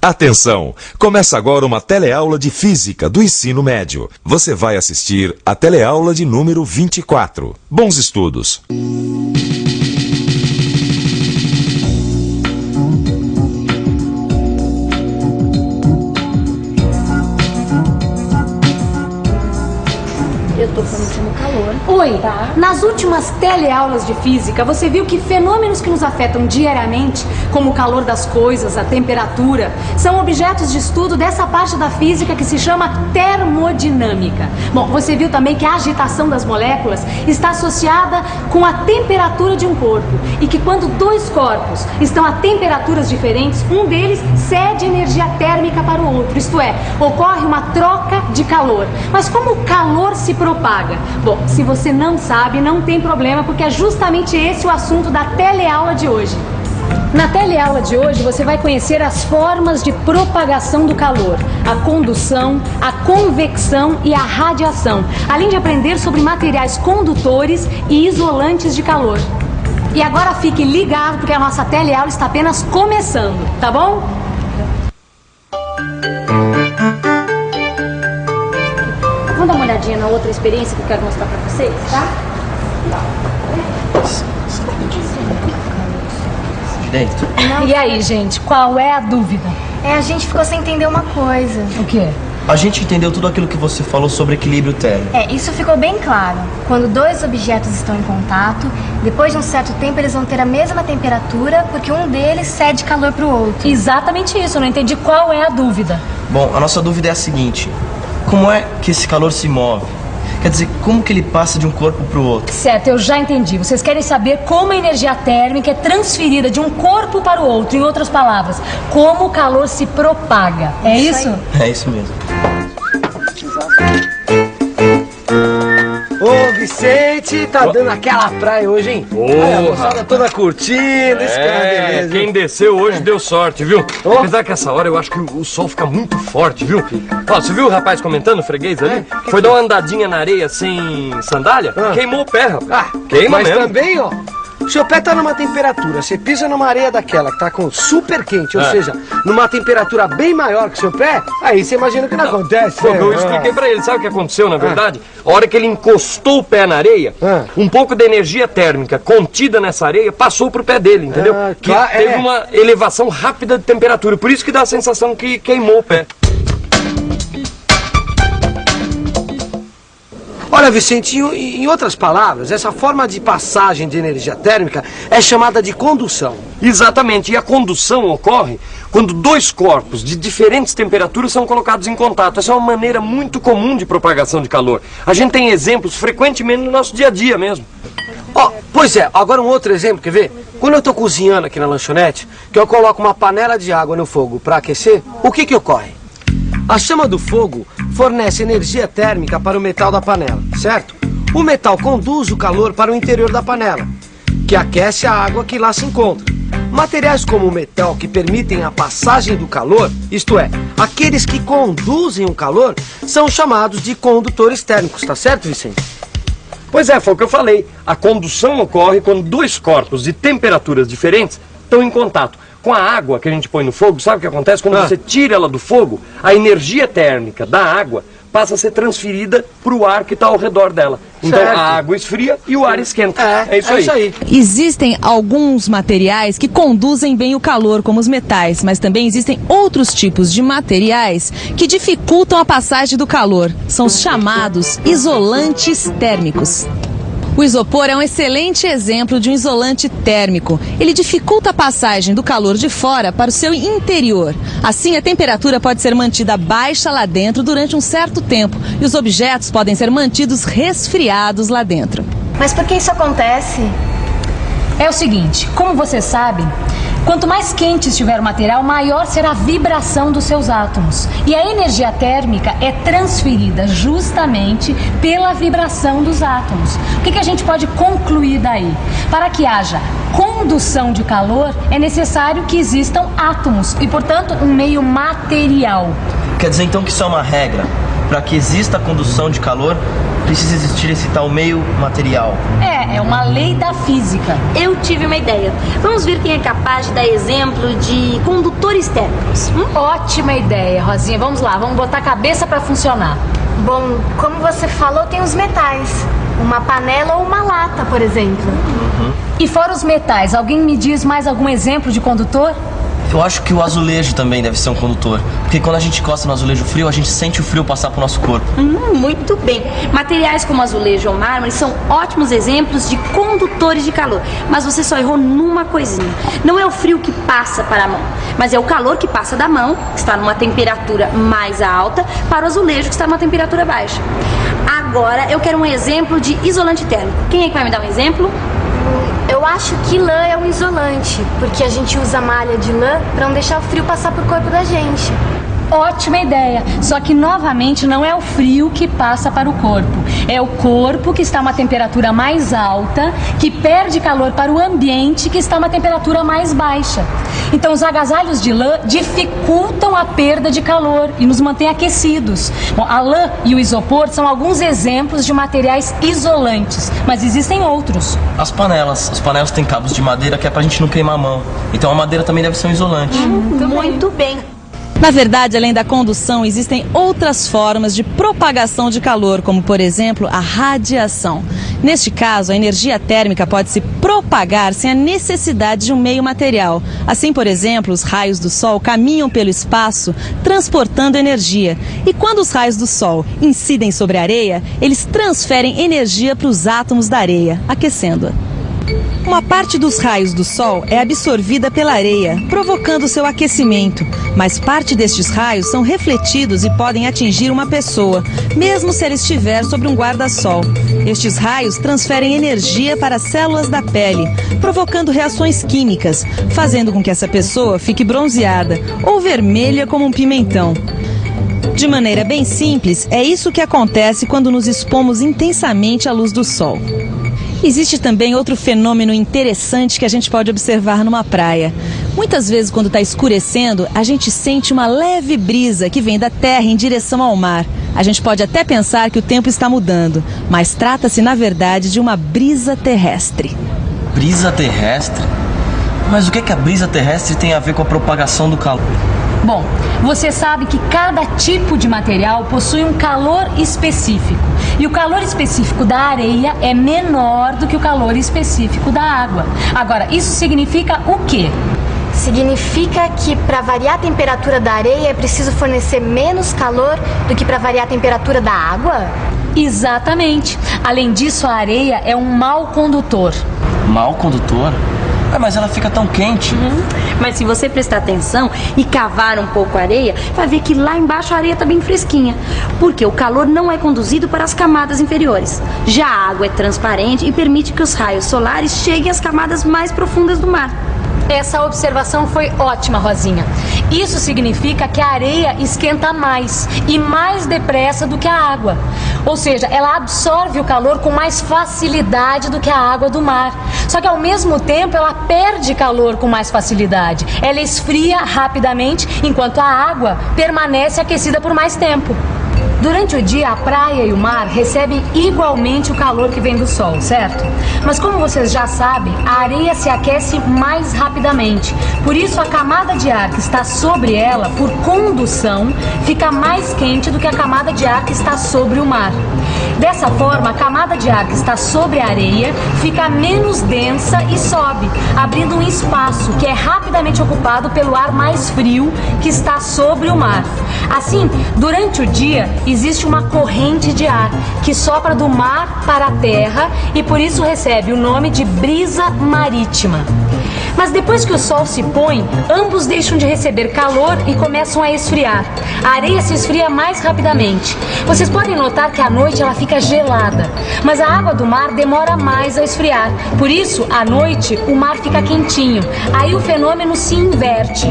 Atenção! Começa agora uma teleaula de Física do Ensino Médio. Você vai assistir a teleaula de número 24. Bons estudos! Eu tô sentindo calor. Oi, tá? Nas últimas teleaulas de física, você viu que fenômenos que nos afetam diariamente, como o calor das coisas, a temperatura, são objetos de estudo dessa parte da física que se chama termodinâmica. Bom, você viu também que a agitação das moléculas está associada com a temperatura de um corpo e que quando dois corpos estão a temperaturas diferentes, um deles cede energia térmica para o outro, isto é, ocorre uma troca de calor. Mas como o calor se propaga? Bom, se você não sabe, não tem problema, porque é justamente esse o assunto da teleaula de hoje. Na teleaula de hoje você vai conhecer as formas de propagação do calor, a condução, a convecção e a radiação, além de aprender sobre materiais condutores e isolantes de calor. E agora fique ligado, porque a nossa teleaula está apenas começando, tá bom? Vamos dar uma olhadinha na outra experiência que eu quero mostrar pra vocês, tá? Direito. E aí, gente, qual é a dúvida? A gente ficou sem entender uma coisa. O quê? A gente entendeu tudo aquilo que você falou sobre equilíbrio térmico. Isso ficou bem claro. Quando dois objetos estão em contato, depois de um certo tempo eles vão ter a mesma temperatura, porque um deles cede calor pro outro. Exatamente isso, eu não entendi qual é a dúvida. Bom, a nossa dúvida é a seguinte: como é que esse calor se move? Quer dizer, como que ele passa de um corpo para o outro? Certo, eu já entendi. Vocês querem saber como a energia térmica é transferida de um corpo para o outro. Em outras palavras, como o calor se propaga. É isso? É isso mesmo. Ô, Vicente, tá dando aquela praia hoje, hein? Olha, a moçada toda curtindo, esse cara é beleza. Quem desceu hoje deu sorte, viu? Apesar que essa hora eu acho que o sol fica muito forte, viu? Ó, você viu o rapaz comentando, o freguês ali? Foi dar uma andadinha na areia sem sandália, queimou o pé, rapaz. Queima mas mesmo. também, ó, o seu pé tá numa temperatura, você pisa numa areia daquela que tá com super quente, ou seja, numa temperatura bem maior que o seu pé, aí você imagina o que não acontece. Pô, eu expliquei pra ele, sabe o que aconteceu na verdade? A hora que ele encostou o pé na areia, um pouco da energia térmica contida nessa areia passou pro pé dele, entendeu? Que teve uma elevação rápida de temperatura, por isso que dá a sensação que queimou o pé. Olha, Vicente, em outras palavras, essa forma de passagem de energia térmica é chamada de condução. Exatamente, e a condução ocorre quando dois corpos de diferentes temperaturas são colocados em contato. Essa é uma maneira muito comum de propagação de calor. A gente tem exemplos frequentemente no nosso dia a dia mesmo. Pois é, agora um outro exemplo, quer ver? Quando eu tô cozinhando aqui na lanchonete, que eu coloco uma panela de água no fogo para aquecer, o que ocorre? A chama do fogo fornece energia térmica para o metal da panela, certo? O metal conduz o calor para o interior da panela, que aquece a água que lá se encontra. Materiais como o metal que permitem a passagem do calor, isto é, aqueles que conduzem o calor, são chamados de condutores térmicos, tá certo, Vicente? Pois é, foi o que eu falei. A condução ocorre quando dois corpos de temperaturas diferentes estão em contato. Com a água que a gente põe no fogo, sabe o que acontece? Quando você tira ela do fogo, a energia térmica da água passa a ser transferida para o ar que está ao redor dela. Então a água esfria e o ar esquenta. É isso aí. Existem alguns materiais que conduzem bem o calor, como os metais, mas também existem outros tipos de materiais que dificultam a passagem do calor. São os chamados isolantes térmicos. O isopor é um excelente exemplo de um isolante térmico. Ele dificulta a passagem do calor de fora para o seu interior. Assim, a temperatura pode ser mantida baixa lá dentro durante um certo tempo e os objetos podem ser mantidos resfriados lá dentro. Mas por que isso acontece? É o seguinte, como você sabe, quanto mais quente estiver o material, maior será a vibração dos seus átomos. E a energia térmica é transferida justamente pela vibração dos átomos. O que a gente pode concluir daí? Para que haja condução de calor, é necessário que existam átomos e, portanto, um meio material. Quer dizer então que isso é uma regra? para que exista a condução de calor, precisa existir esse tal meio material. É uma lei da física. Eu tive uma ideia. Vamos ver quem é capaz de dar exemplo de condutores térmicos. Ótima ideia, Rosinha. Vamos lá, vamos botar a cabeça para funcionar. Bom, como você falou, tem os metais. Uma panela ou uma lata, por exemplo. E fora os metais, alguém me diz mais algum exemplo de condutor? Eu acho que o azulejo também deve ser um condutor. Porque quando a gente encosta no azulejo frio, a gente sente o frio passar pro nosso corpo. Muito bem. Materiais como azulejo ou mármore são ótimos exemplos de condutores de calor. Mas você só errou numa coisinha. Não é o frio que passa para a mão, mas é o calor que passa da mão, que está numa temperatura mais alta, para o azulejo, que está numa temperatura baixa. Agora eu quero um exemplo de isolante térmico. Quem é que vai me dar um exemplo? Eu acho que lã é um isolante, porque a gente usa malha de lã para não deixar o frio passar pro corpo da gente. Ótima ideia, só que novamente não é o frio que passa para o corpo, é o corpo que está a uma temperatura mais alta, que perde calor para o ambiente que está a uma temperatura mais baixa. Então os agasalhos de lã dificultam a perda de calor e nos mantêm aquecidos. Bom, a lã e o isopor são alguns exemplos de materiais isolantes, mas existem outros. As panelas têm cabos de madeira que é pra gente não queimar a mão. Então a madeira também deve ser um isolante. Muito bem. Na verdade, além da condução, existem outras formas de propagação de calor, como, por exemplo, a radiação. Neste caso, a energia térmica pode se propagar sem a necessidade de um meio material. Assim, por exemplo, os raios do Sol caminham pelo espaço, transportando energia. E quando os raios do Sol incidem sobre a areia, eles transferem energia para os átomos da areia, aquecendo-a. Uma parte dos raios do Sol é absorvida pela areia, provocando seu aquecimento, mas parte destes raios são refletidos e podem atingir uma pessoa, mesmo se ela estiver sobre um guarda-sol. Estes raios transferem energia para as células da pele, provocando reações químicas, fazendo com que essa pessoa fique bronzeada ou vermelha como um pimentão. De maneira bem simples, é isso que acontece quando nos expomos intensamente à luz do Sol. Existe também outro fenômeno interessante que a gente pode observar numa praia. Muitas vezes, quando está escurecendo, a gente sente uma leve brisa que vem da terra em direção ao mar. A gente pode até pensar que o tempo está mudando, mas trata-se, na verdade, de uma brisa terrestre. Brisa terrestre? Mas o que a brisa terrestre tem a ver com a propagação do calor? Bom, você sabe que cada tipo de material possui um calor específico. E o calor específico da areia é menor do que o calor específico da água. Agora, isso significa o quê? Significa que para variar a temperatura da areia é preciso fornecer menos calor do que para variar a temperatura da água? Exatamente. Além disso, a areia é um mau condutor. Mau condutor? Mas ela fica tão quente. Mas se você prestar atenção e cavar um pouco a areia, vai ver que lá embaixo a areia está bem fresquinha. Porque o calor não é conduzido para as camadas inferiores. Já a água é transparente e permite que os raios solares cheguem às camadas mais profundas do mar. Essa observação foi ótima, Rosinha. Isso significa que a areia esquenta mais e mais depressa do que a água. Ou seja, ela absorve o calor com mais facilidade do que a água do mar. Só que ao mesmo tempo ela perde calor com mais facilidade. Ela esfria rapidamente, enquanto a água permanece aquecida por mais tempo. Durante o dia, a praia e o mar recebem igualmente o calor que vem do sol, certo? Mas como vocês já sabem, a areia se aquece mais rapidamente. Por isso, a camada de ar que está sobre ela, por condução, fica mais quente do que a camada de ar que está sobre o mar. Dessa forma, a camada de ar que está sobre a areia fica menos densa e sobe, abrindo um espaço que é rapidamente ocupado pelo ar mais frio que está sobre o mar. Assim, durante o dia, existe uma corrente de ar que sopra do mar para a terra e por isso recebe o nome de brisa marítima. Mas depois que o sol se põe, ambos deixam de receber calor e começam a esfriar. A areia se esfria mais rapidamente. Vocês podem notar que à noite ela fica gelada, mas a água do mar demora mais a esfriar. Por isso, à noite, o mar fica quentinho. Aí o fenômeno se inverte.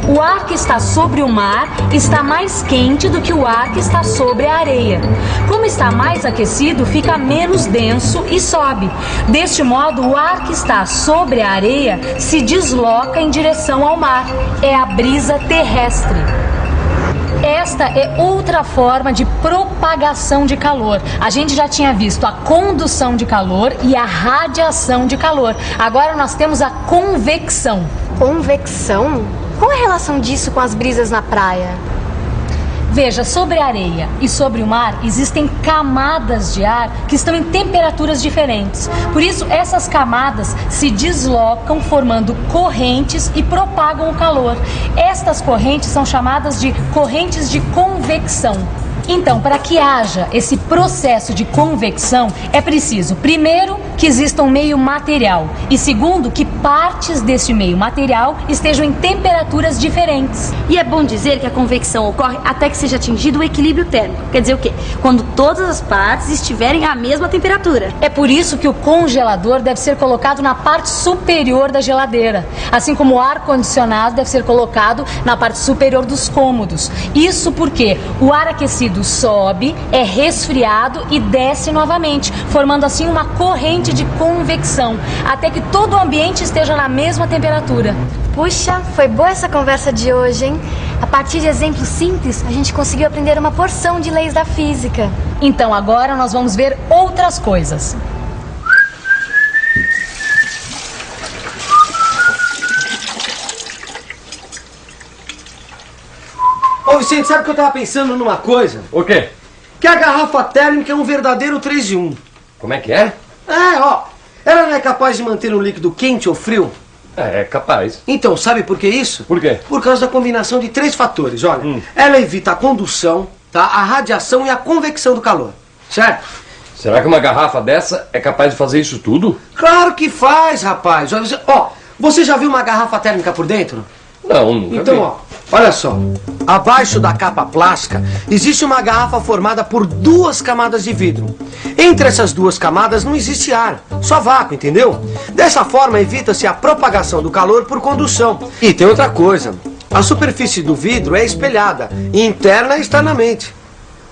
O ar que está sobre o mar está mais quente do que o ar que está sobre a areia. Como está mais aquecido, fica menos denso e sobe. Deste modo, o ar que está sobre a areia se desloca em direção ao mar. É a brisa terrestre. esta é outra forma de propagação de calor. A gente já tinha visto a condução de calor e a radiação de calor. Agora nós temos a convecção. Convecção? Qual é a relação disso com as brisas na praia? Veja, sobre a areia e sobre o mar existem camadas de ar que estão em temperaturas diferentes. Por isso, essas camadas se deslocam formando correntes e propagam o calor. Estas correntes são chamadas de correntes de convecção. Então, para que haja esse processo de convecção, é preciso, primeiro, que exista um meio material e, segundo, que partes desse meio material estejam em temperaturas diferentes. E é bom dizer que a convecção ocorre até que seja atingido o equilíbrio térmico. Quer dizer o quê? Quando todas as partes estiverem à mesma temperatura. É por isso que o congelador deve ser colocado na parte superior da geladeira, assim como o ar-condicionado deve ser colocado na parte superior dos cômodos. Isso porque o ar aquecido sobe, é resfriado e desce novamente, formando assim uma corrente de convecção, até que todo o ambiente esteja na mesma temperatura. Puxa, foi boa essa conversa de hoje, hein? A partir de exemplos simples, a gente conseguiu aprender uma porção de leis da física. Então agora nós vamos ver outras coisas. Ô Vicente, sabe que eu tava pensando numa coisa? O quê? Que a garrafa térmica é um verdadeiro 3 em 1. Como é que é? Ela não é capaz de manter um líquido quente ou frio? É capaz. Então, sabe por que isso? Por quê? Por causa da combinação de 3 fatores, olha. Ela evita a condução, tá? A radiação e a convecção do calor, certo? Será que uma garrafa dessa é capaz de fazer isso tudo? Claro que faz, rapaz. Você já viu uma garrafa térmica por dentro? Não, nunca vi. Então, olha só. Abaixo da capa plástica existe uma garrafa formada por 2 camadas de vidro. Entre essas 2 camadas não existe ar, só vácuo, entendeu? Dessa forma evita-se a propagação do calor por condução. E tem outra coisa. A superfície do vidro é espelhada, interna e externamente.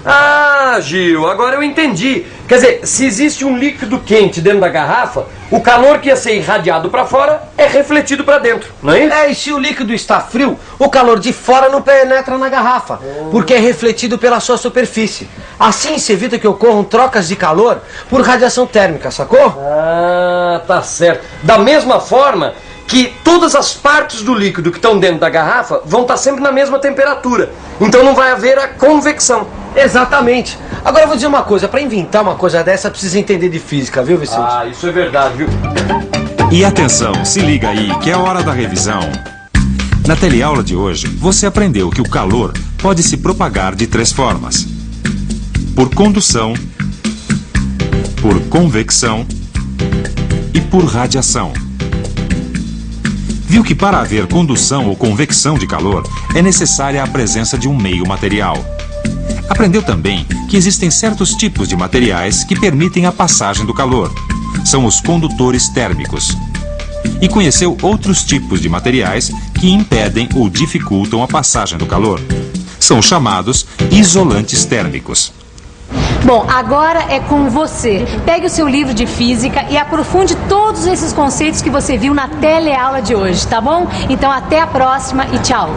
Ah, Gil, agora eu entendi. Quer dizer, se existe um líquido quente dentro da garrafa, o calor que ia ser irradiado para fora é refletido para dentro, não é isso? E se o líquido está frio, o calor de fora não penetra na garrafa, porque é refletido pela sua superfície. Assim se evita que ocorram trocas de calor por radiação térmica, sacou? Ah, tá certo. Da mesma forma que todas as partes do líquido que estão dentro da garrafa vão estar sempre na mesma temperatura. Então não vai haver a convecção. Exatamente. Agora eu vou dizer uma coisa, para inventar uma coisa dessa precisa entender de física, viu, Vicente? Ah, isso é verdade, viu? E atenção, se liga aí que é hora da revisão. Na teleaula de hoje, você aprendeu que o calor pode se propagar de 3 formas: por condução, por convecção e por radiação. Viu que para haver condução ou convecção de calor é necessária a presença de um meio material. Aprendeu também que existem certos tipos de materiais que permitem a passagem do calor. São os condutores térmicos. E conheceu outros tipos de materiais que impedem ou dificultam a passagem do calor. São chamados isolantes térmicos. Bom, agora é com você. Pegue o seu livro de física e aprofunde todos esses conceitos que você viu na teleaula de hoje, tá bom? Então até a próxima e tchau!